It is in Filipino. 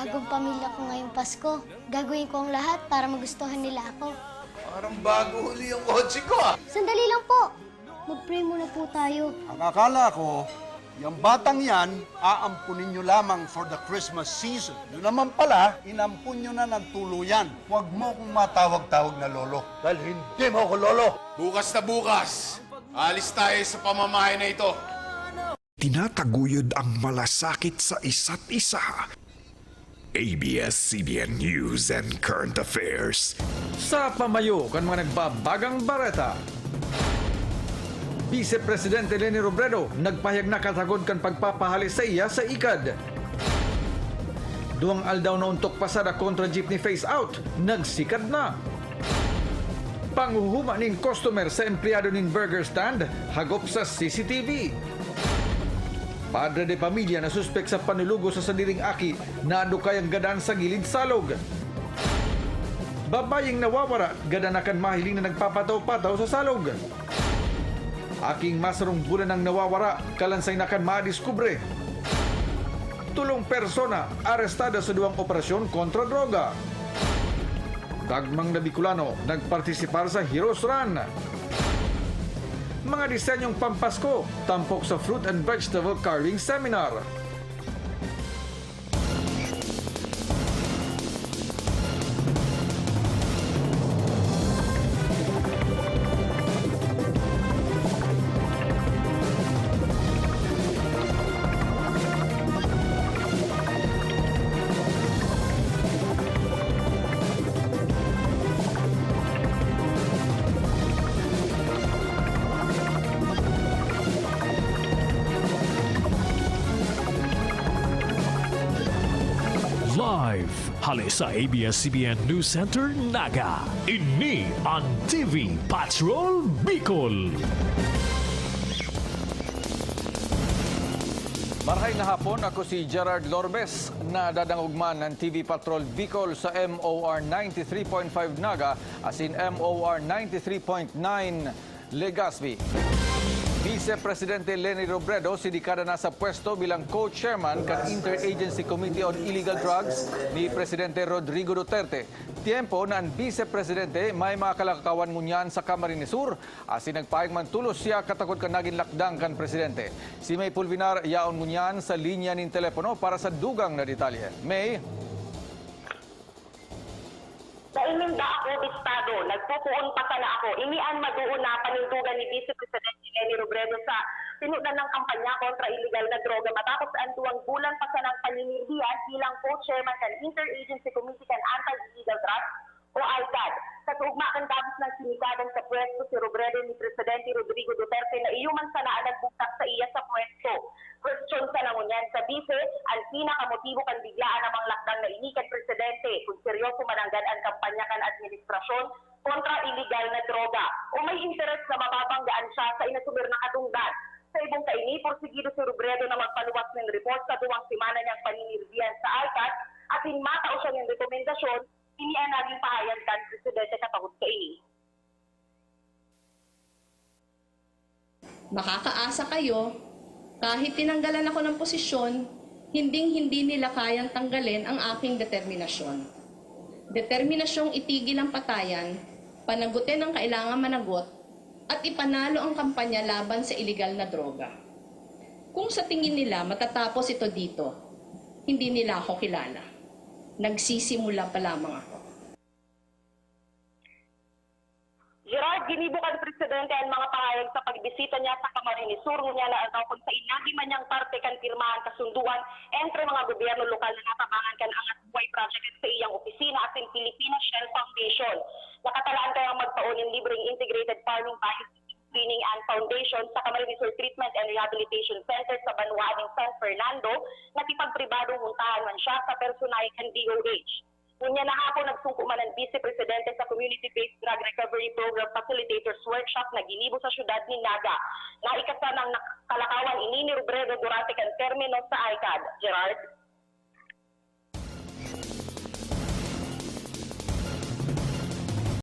bagong pamilya ko ngayong Pasko. Gagawin ko ang lahat para magustuhan nila ako. Parang bago huli yung kotse ko ah. Sandali lang po. Mag-pray muna po tayo. Ang akala ko, yung batang yan, aampunin nyo lamang for the Christmas season. Yun naman pala, inampun nyo na ng tuluyan. Huwag mo kong matawag-tawag na lolo. Dahil hindi mo ako lolo. Bukas na bukas, alis tayo sa pamamahay na ito. Tinataguyod ang malasakit sa isa't isa. ABS-CBN News and Current Affairs. Sa pamayo kan mga nagbabagang bareta. Vice Presidente Leni Robredo nagpahayag na katagod kan pagpapahali sa iya sa ICAD. Duwang aldaw na untok pasada kontra jeepney face out, nagsikad na. Panghuhuma ning customer sa empleyado ning burger stand, hagop sa CCTV. Padre de pamilya na suspek sa panulugo sa sadiring aki na adukay ang gadaan sa gilid salog. Babayeng nawawara, gadanakan mahiling na nagpapataw-pataw sa salog. Aking masarong bulan ang nawawara, kalansay na kan madiskubre. Tulong persona, arestada sa duwang operasyon kontra droga. Dagmang na Bicolano, nagpartisipar sa Heroes Run. Mga disenyong pampasko, tampok sa Fruit and Vegetable Carving Seminar. Live hali sa ABS-CBN News Center, Naga. Ini ang TV Patrol Bicol. Marhay na hapon, ako si Gerard Lorbes na dadangugman ng TV Patrol Bicol sa MOR 93.5 Naga as in MOR 93.9 Legazpi. Vice Presidente Leni Robredo sidikada na sa pwesto bilang co-chairman kan Interagency Committee on Illegal Drugs ni Presidente Rodrigo Duterte. Tiempo na ang Vice Presidente may mga kalakawan ngunyan sa Camarines Sur asin nagpaayag man tulos siya katakot kan naging lakdang kan Presidente. Si May Pulvinar yaon ngunyan sa linya nin telepono para sa dugang na detalye. May? Naiminda ako bistado, nagpupuon pa sana ako. Inian maduon na panindugan ni Vice Presidente Leni Robredo sa sinudan ng kampanya kontra illegal na droga matapos sa antuwang bulan pa sa ng paninirdihan bilang co-chairman ng Interagency Committee kan Anti-Illegal Drugs o ICAD. Sa tugma kan tapos ng sinikadan sa pwesto si Robredo ni Presidente Rodrigo Duterte na iyuman sana nagbuktak sa iya sa pwesto. Question sa nangunyan sa Vice, ang pinakamotibo kan biglaan namang lakdang na inikan Presidente kung seryoso mananggan ang kampanya kan administrasyon kontra illegal na droga o may interes na mababanggaan siya sa inasumir na katungdan. Sa ibong kaini, porsigido si Robredo na magpaluwas ng report sa duwang simana niyang paninirdihan sa ICAD at hinmatao siya ng rekomendasyon, inian naging pahayag kan Presidente katagod kaini. Makakaasa kayo, kahit tinanggalan ako ng posisyon, hindi nila kayang tanggalin ang aking determinasyon. Determinasyong itigil ang patayan, panagutin ang kailangan managot, at ipanalo ang kampanya laban sa iligal na droga. Kung sa tingin nila matatapos ito dito, hindi nila ako kilala. Nagsisimula pa lamang ako. Gerard, ginibukan Presidente ang mga pahayag sa pagbisita niya sa Camarines Sur niya na ataw kung sa inagi man niyang parte kan pirmahan kasunduan entre mga gobyerno lokal na natabangan kan angat buhay project sa iyang opisina at in Filipina Shell Foundation. Nakatalaan kayang magpaon ng libreng integrated farming screening and foundation sa Camarines Sur Treatment and Rehabilitation Center sa Banwaning San Fernando na tipagpribadong huntahan man siya sa personay kan DOH. Kunya na hapon nagsungko man ang Vice Presidente sa Community-Based Drug Recovery Program Facilitators Workshop na ginibo sa syudad ni Naga. Naikasa ng kalakawan ini ni Robredo durante kan termino sa ICAD. Gerard?